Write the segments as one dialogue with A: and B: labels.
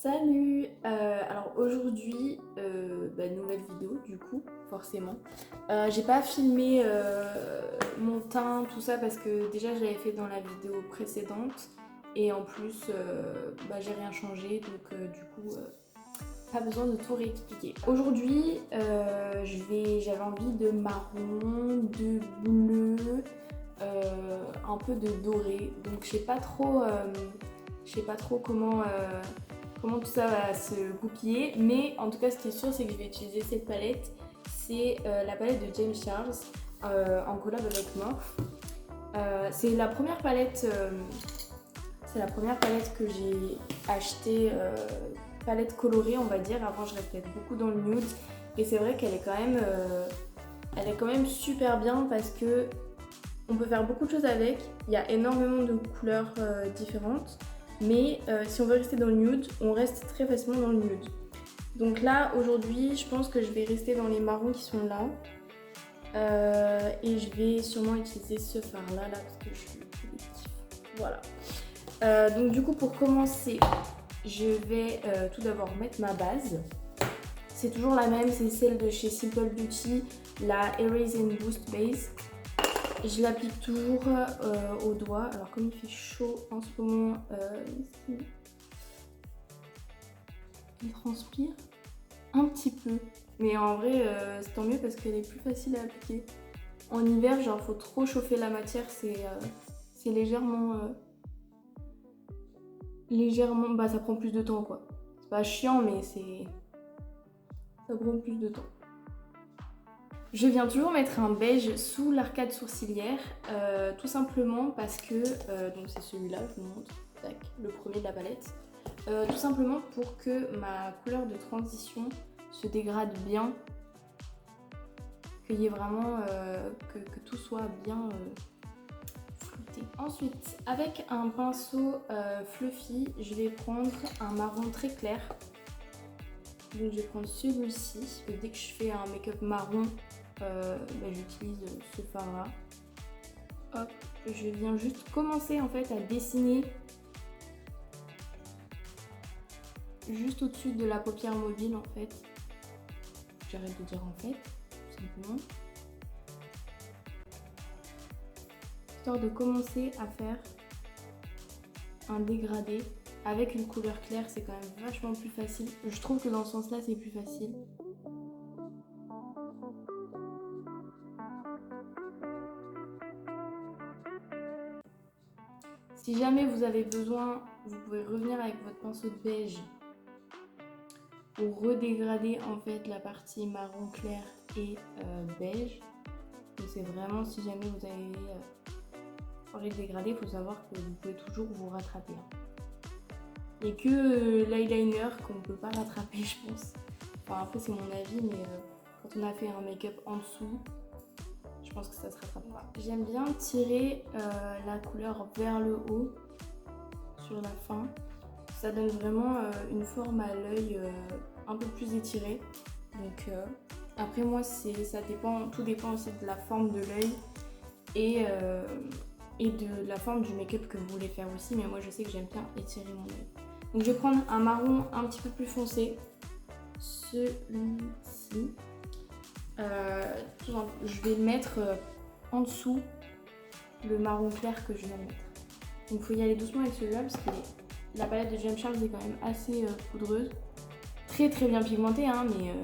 A: Salut. Alors aujourd'hui, nouvelle vidéo du coup, forcément. J'ai pas filmé mon teint, tout ça, parce que déjà je l'avais fait dans la vidéo précédente. Et en plus, j'ai rien changé, donc du coup, pas besoin de tout réexpliquer. Aujourd'hui, j'avais envie de marron, de bleu, un peu de doré. Donc je sais pas trop comment tout ça va se goupiller, mais en tout cas ce qui est sûr c'est que je vais utiliser cette palette. C'est la palette de James Charles en collab avec Morphe. C'est la première palette que j'ai achetée, palette colorée on va dire. Avant je restais beaucoup dans le nude et c'est vrai qu'elle est quand même super bien parce que on peut faire beaucoup de choses avec. Il y a énormément de couleurs différentes. Mais si on veut rester dans le nude, on reste très facilement dans le nude. Donc là, aujourd'hui, je pense que je vais rester dans les marrons qui sont là. Et je vais sûrement utiliser ce fard-là, parce que je suis collectif. Voilà. Donc du coup, pour commencer, je vais tout d'abord mettre ma base. C'est toujours la même, c'est celle de chez Simple Beauty, la Erase and Boost Base. Je l'applique toujours au doigt. Alors comme il fait chaud en ce moment, il transpire un petit peu. Mais en vrai, c'est tant mieux parce qu'elle est plus facile à appliquer. En hiver, genre faut trop chauffer la matière, c'est légèrement... ça prend plus de temps quoi. C'est pas chiant mais ça prend plus de temps. Je viens toujours mettre un beige sous l'arcade sourcilière, tout simplement parce que, donc c'est celui-là, je vous montre, tac, le premier de la palette, tout simplement pour que ma couleur de transition se dégrade bien, qu'il y ait vraiment, que tout soit bien flouté. Ensuite, avec un pinceau fluffy, je vais prendre un marron très clair. Donc je vais prendre celui-ci, dès que je fais un make-up marron, j'utilise ce fard là. Hop, je viens juste commencer en fait à dessiner juste au-dessus de la paupière mobile en fait. J'arrête de dire en fait, tout simplement. Histoire de commencer à faire un dégradé. Avec une couleur claire, c'est quand même vachement plus facile. Je trouve que dans ce sens-là, c'est plus facile. Si jamais vous avez besoin, vous pouvez revenir avec votre pinceau de beige pour redégrader en fait la partie marron clair et beige. Donc c'est vraiment si jamais vous avez envie de dégrader, il faut savoir que vous pouvez toujours vous rattraper. Et que l'eyeliner qu'on ne peut pas rattraper, je pense. Enfin après c'est mon avis, mais quand on a fait un make-up en dessous, je pense que ça se rattrape pas. J'aime bien tirer la couleur vers le haut sur la fin. Ça donne vraiment une forme à l'œil un peu plus étirée. Donc après moi ça dépend, tout dépend aussi de la forme de l'œil et de la forme du make-up que vous voulez faire aussi. Mais moi je sais que j'aime bien étirer mon œil. Donc je vais prendre un marron un petit peu plus foncé, celui-ci. Je vais mettre en dessous le marron clair que je viens de mettre. Donc il faut y aller doucement avec celui-là parce que la palette de James Charles est quand même assez poudreuse. Très très bien pigmentée hein, mais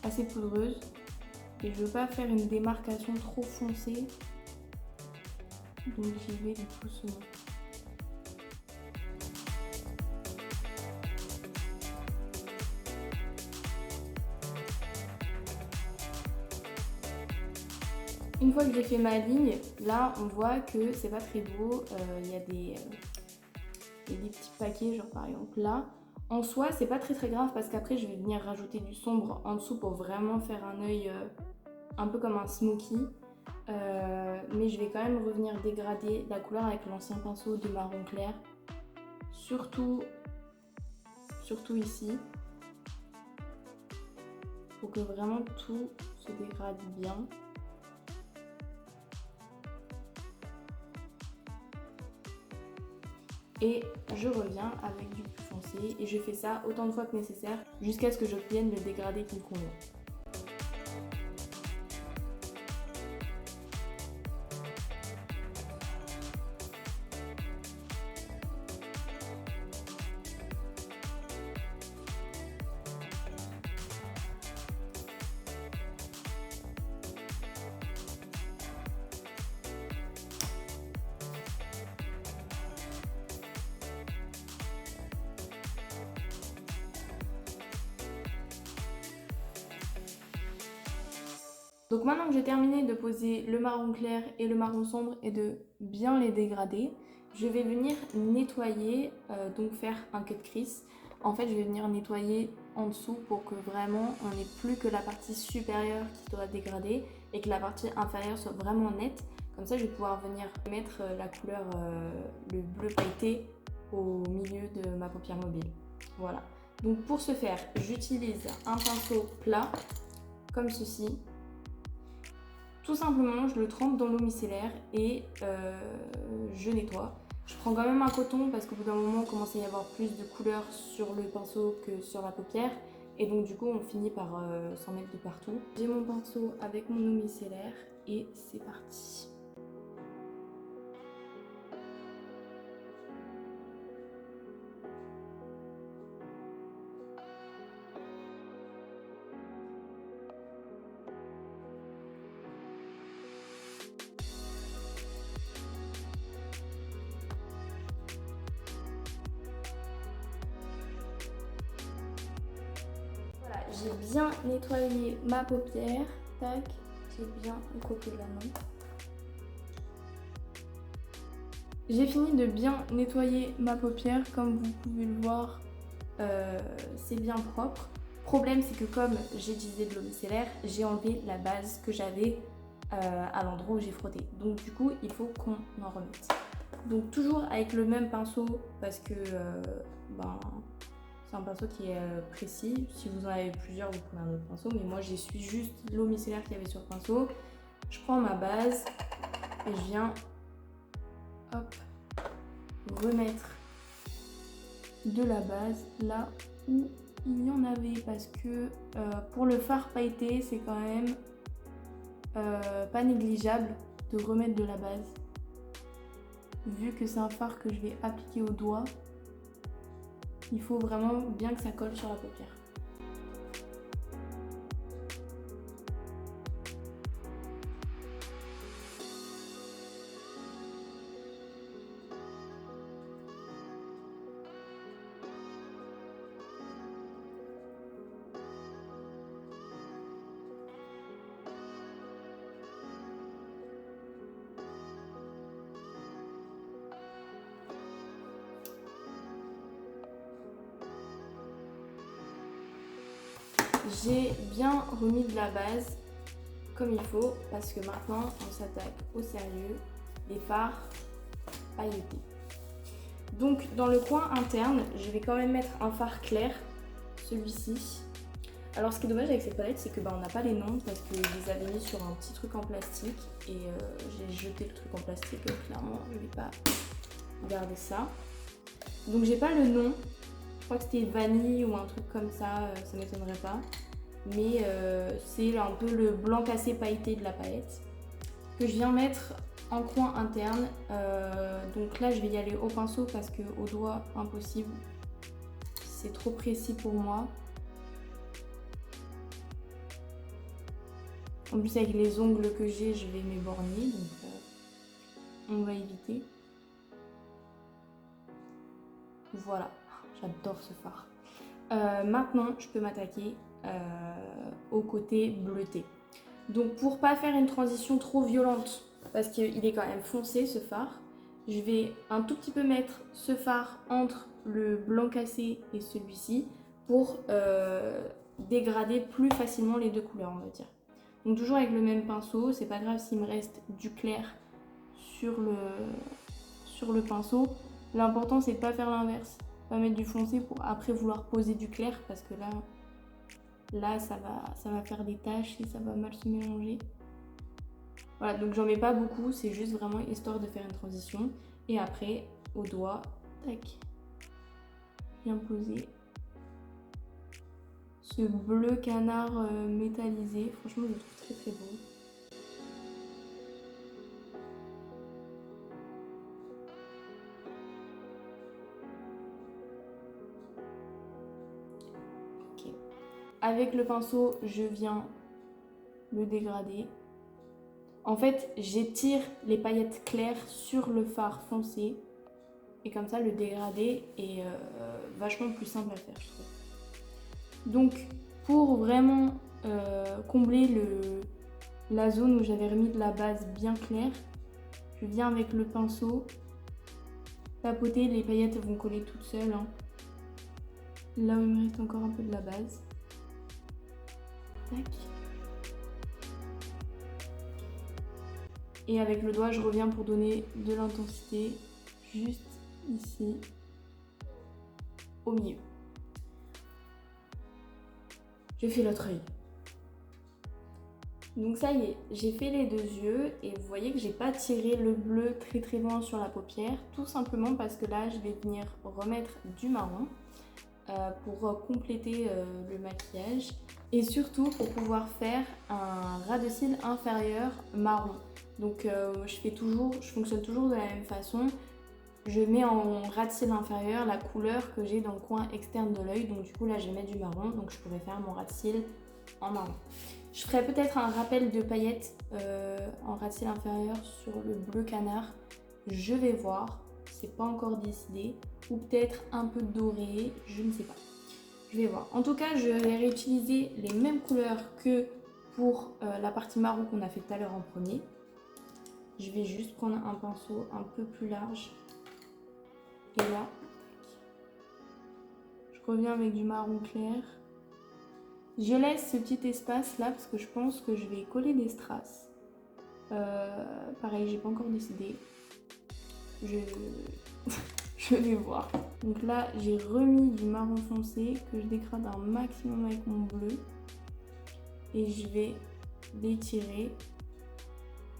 A: assez poudreuse. Et je veux pas faire une démarcation trop foncée. Donc j'y vais doucement. Une fois que j'ai fait ma ligne, là on voit que c'est pas très beau, il y a des petits paquets, genre par exemple là. En soi c'est pas très grave parce qu'après je vais venir rajouter du sombre en dessous pour vraiment faire un œil un peu comme un smoky. Mais je vais quand même revenir dégrader la couleur avec l'ancien pinceau de marron clair. Surtout ici. Pour que vraiment tout se dégrade bien. et je reviens avec du plus foncé et je fais ça autant de fois que nécessaire jusqu'à ce que j'obtienne le dégradé qui me convient. Donc maintenant que j'ai terminé de poser le marron clair et le marron sombre et de bien les dégrader, je vais venir nettoyer, donc faire un cut crease. En fait, je vais venir nettoyer en dessous pour que vraiment on n'ait plus que la partie supérieure qui doit dégrader et que la partie inférieure soit vraiment nette. Comme ça, je vais pouvoir venir mettre la couleur, le bleu pailleté au milieu de ma paupière mobile. Voilà. Donc pour ce faire, j'utilise un pinceau plat comme ceci. Tout simplement, je le trempe dans l'eau micellaire et je nettoie. Je prends quand même un coton parce qu'au bout d'un moment, il commence à y avoir plus de couleur sur le pinceau que sur la paupière. Et donc du coup, on finit par s'en mettre de partout. J'ai mon pinceau avec mon eau micellaire et c'est parti. J'ai bien nettoyé ma paupière, tac, j'ai bien copié la main. J'ai fini de bien nettoyer ma paupière, comme vous pouvez le voir, c'est bien propre. Problème, c'est que comme j'ai utilisé de l'eau micellaire, j'ai enlevé la base que j'avais à l'endroit où j'ai frotté. Donc du coup, il faut qu'on en remette. Donc toujours avec le même pinceau parce que c'est un pinceau qui est précis. Si vous en avez plusieurs, vous prenez un autre pinceau. Mais moi, j'essuie juste l'eau micellaire qu'il y avait sur le pinceau. Je prends ma base et je viens hop, remettre de la base là où il y en avait. Parce que pour le fard pailleté, c'est quand même pas négligeable de remettre de la base. Vu que c'est un fard que je vais appliquer au doigt, il faut vraiment bien que ça colle sur la paupière. J'ai bien remis de la base comme il faut parce que maintenant on s'attaque au sérieux, les fards pailletés. Donc dans le coin interne, je vais quand même mettre un fard clair, celui-ci. Alors ce qui est dommage avec cette palette, c'est que on n'a pas les noms parce que je les avais mis sur un petit truc en plastique et j'ai jeté le truc en plastique, donc clairement je vais pas garder ça. Donc j'ai pas le nom. Je crois que c'était vanille ou un truc comme ça m'étonnerait pas. Mais c'est un peu le blanc cassé pailleté de la palette que je viens mettre en coin interne. Donc là, je vais y aller au pinceau parce que au doigt, impossible. C'est trop précis pour moi. En plus, avec les ongles que j'ai, je vais m'éborgner. Donc on va éviter. Voilà. J'adore ce fard. Maintenant, je peux m'attaquer au côté bleuté. Donc pour pas faire une transition trop violente, parce qu'il est quand même foncé ce fard, je vais un tout petit peu mettre ce fard entre le blanc cassé et celui-ci pour dégrader plus facilement les deux couleurs, on va dire. Donc toujours avec le même pinceau, c'est pas grave s'il me reste du clair sur le pinceau. L'important c'est de pas faire l'inverse. Pas mettre du foncé pour après vouloir poser du clair parce que là ça va faire des taches et ça va mal se mélanger. Voilà, donc j'en mets pas beaucoup, c'est juste vraiment histoire de faire une transition. Et après, au doigt, Tac. Bien posé. Ce bleu canard métallisé, franchement je le trouve très très beau. Ok. Avec le pinceau, je viens le dégrader. En fait, j'étire les paillettes claires sur le fard foncé. Et comme ça, le dégradé est vachement plus simple à faire, je trouve. Donc, pour vraiment combler la zone où j'avais remis de la base bien claire, je viens avec le pinceau tapoter. Les paillettes vont coller toutes seules. Hein. Là où il me reste encore un peu de la base. Tac. Et avec le doigt, je reviens pour donner de l'intensité juste ici, au milieu. Je fais l'autre œil. Donc ça y est, j'ai fait les deux yeux et vous voyez que j'ai pas tiré le bleu très très loin sur la paupière, tout simplement parce que là je vais venir remettre du marron pour compléter le maquillage et surtout pour pouvoir faire un ras de cils inférieur marron. Donc je fonctionne toujours de la même façon. Je mets en ras de cils inférieur la couleur que j'ai dans le coin externe de l'œil. Donc du coup là je vais mettre du marron, donc je pourrais faire mon ras de cils en marron. Je ferai peut-être un rappel de paillettes en ras de cils inférieur sur le bleu canard. Je vais voir, c'est pas encore décidé. Ou peut-être un peu doré, je ne sais pas. Je vais voir. En tout cas, je vais réutiliser les mêmes couleurs que pour la partie marron qu'on a fait tout à l'heure en premier. Je vais juste prendre un pinceau un peu plus large. Et là, je reviens avec du marron clair. Je laisse ce petit espace là parce que je pense que je vais coller des strass. Pareil, j'ai pas encore décidé. Je vais voir. Donc là, j'ai remis du marron foncé que je dégrade un maximum avec mon bleu. Et je vais l'étirer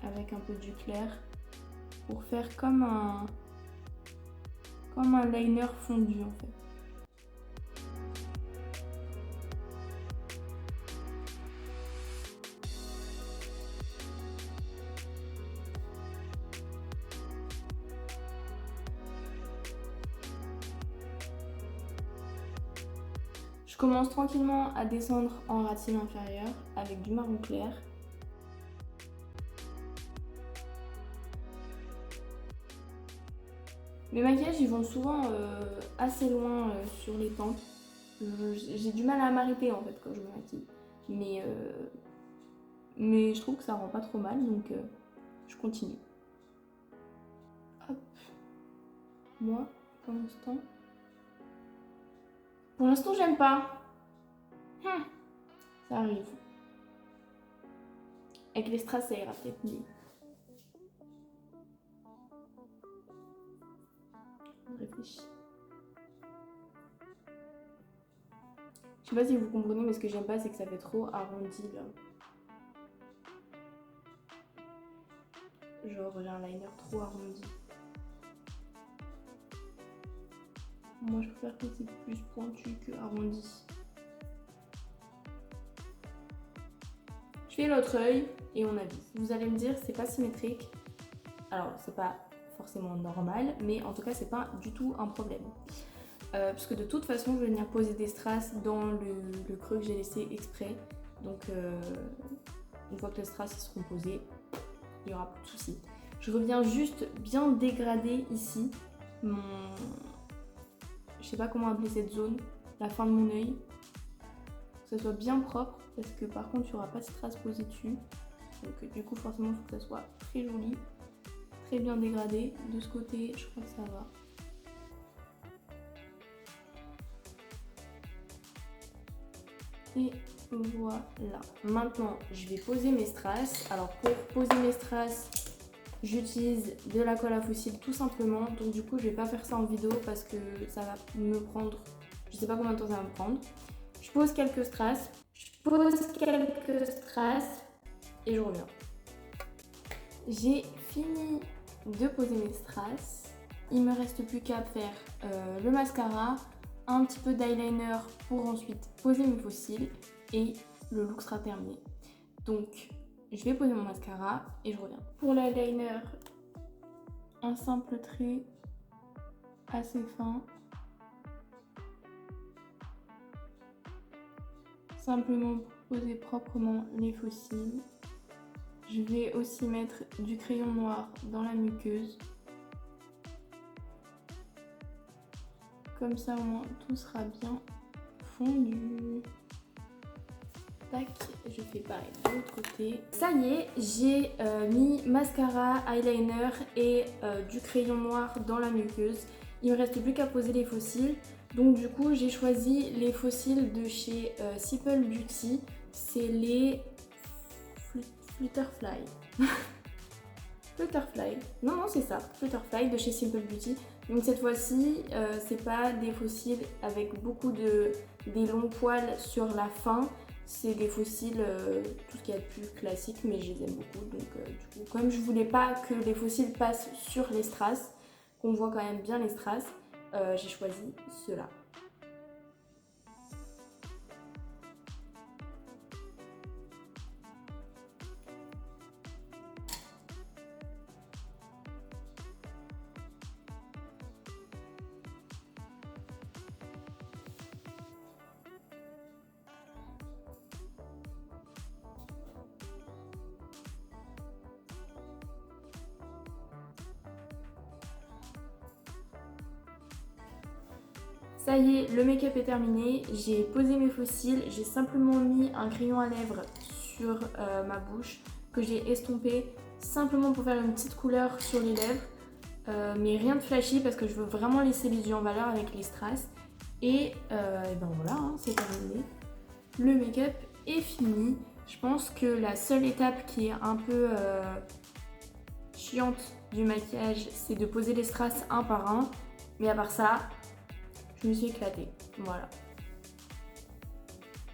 A: avec un peu du clair pour faire comme un liner fondu en fait. Je commence tranquillement à descendre en ras de cils inférieur avec du marron clair. Mes maquillages ils vont souvent assez loin sur les tempes. J'ai du mal à m'arrêter en fait quand je me maquille. Mais je trouve que ça rend pas trop mal donc je continue. Hop. Moi, pour l'instant j'aime pas. Ça arrive. Avec les strass ça ira peut-être mieux. Je réfléchis. Je sais pas si vous comprenez, mais ce que j'aime pas, c'est que ça fait trop arrondi là. Genre, j'ai un liner trop arrondi. Moi, je préfère que c'est plus pointu que arrondi. Je fais l'autre œil et on avise. Vous allez me dire, c'est pas symétrique. Alors, c'est pas forcément normal, mais en tout cas, c'est pas du tout un problème. Puisque de toute façon, je vais venir poser des strass dans le creux que j'ai laissé exprès. Donc, une fois que les strass seront posés, il n'y aura pas de souci. Je reviens juste bien dégrader ici mon... Je sais pas comment appeler cette zone, la fin de mon œil. Que ça soit bien propre, parce que par contre, il n'y aura pas de strass posé dessus. Donc, du coup, forcément, il faut que ça soit très joli, très bien dégradé. De ce côté, je crois que ça va. Et voilà. Maintenant, je vais poser mes strass. Alors, pour poser mes strass, j'utilise de la colle à fossiles tout simplement. Donc, du coup, je vais pas faire ça en vidéo parce que ça va me prendre... Je sais pas combien de temps ça va me prendre. Je pose quelques strass. Et je reviens. J'ai fini de poser mes strass. il me reste plus qu'à faire le mascara, un petit peu d'eyeliner pour ensuite poser mes faux cils et le look sera terminé. Donc je vais poser mon mascara et je reviens. Pour l'eyeliner, un simple trait assez fin. Simplement pour poser proprement les faux cils. Je vais aussi mettre du crayon noir dans la muqueuse. Comme ça au moins tout sera bien fondu. Tac, je fais pareil de l'autre côté. Ça y est, j'ai mis mascara, eyeliner et du crayon noir dans la muqueuse. Il me reste plus qu'à poser les faux cils. Donc du coup j'ai choisi les faux cils de chez Simple Beauty. C'est les Flutterfly. Flutterfly. Non, c'est ça. Flutterfly de chez Simple Beauty. Donc cette fois-ci, c'est pas des faux cils avec beaucoup des longs poils sur la fin. C'est des faux cils, tout ce qu'il y a de plus classique, mais je les aime beaucoup. Donc du coup, comme je voulais pas que les faux cils passent sur les strass, qu'on voit quand même bien les strass, j'ai choisi ceux-là. Ça y est, le make-up est terminé, j'ai posé mes faux cils, j'ai simplement mis un crayon à lèvres sur ma bouche que j'ai estompé simplement pour faire une petite couleur sur les lèvres, mais rien de flashy parce que je veux vraiment laisser les yeux en valeur avec les strass. Et ben voilà, hein, c'est terminé. Le make-up est fini. Je pense que la seule étape qui est un peu chiante du maquillage, c'est de poser les strass un par un, mais à part ça, je me suis éclatée, voilà.